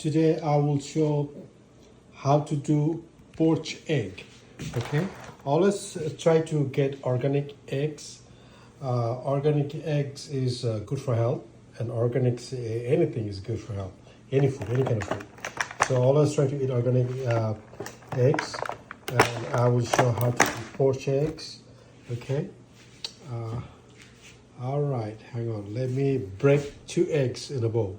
Today I will show how to do poached egg. Okay, always try to get organic eggs. Organic eggs is good for health, and organic anything is good for health. Any food, any kind of food. So always try to eat organic eggs, and I will show how to do poached eggs. Okay. All right, hang on. Let me break 2 eggs in a bowl.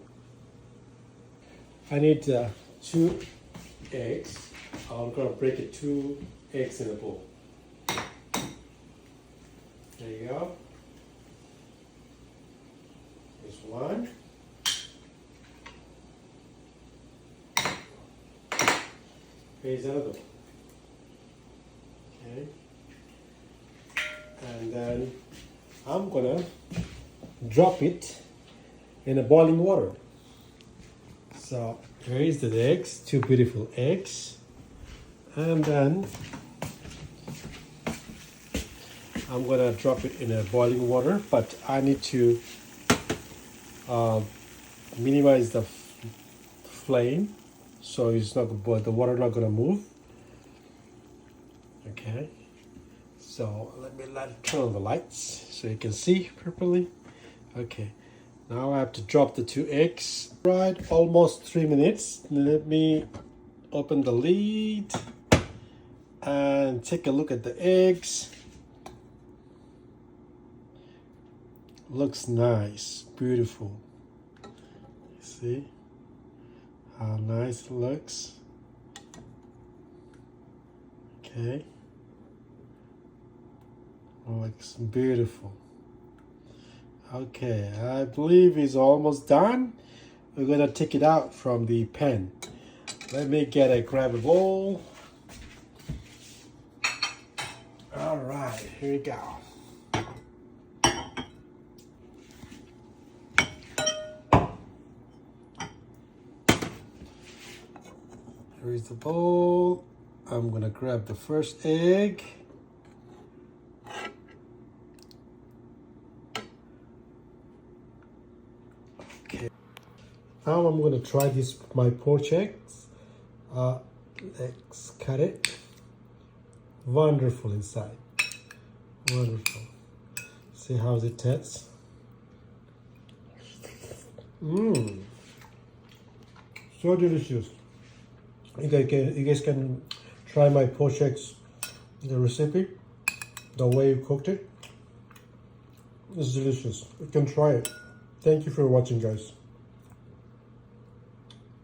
I need 2 eggs. I'm gonna break it 2 eggs in a bowl. There you go. Here's 1. Here's another one. Okay. And then I'm gonna drop it in a boiling water. So here is the eggs, 2 beautiful eggs. And then I'm gonna drop it in a boiling water, but I need to minimize the flame so it's not the water not gonna move. Okay. So let me turn on the lights so you can see properly. Okay, now I have to drop the 2 eggs. Right, almost 3 minutes. Let me open the lid and take a look at the eggs. Looks nice, beautiful. See how nice it looks? Okay. Looks beautiful. Okay, I believe it's almost done. We're gonna take it out from the pan. Let me grab a bowl. All right, here we go. Here's the bowl. I'm gonna grab the first egg. Okay. Now I'm gonna try my poached eggs. Let's cut it. Wonderful inside. Wonderful. See how it tastes. Mmm. So delicious. You guys can try my poached eggs, the recipe, the way you cooked it. It's delicious. You can try it. Thank you for watching, guys.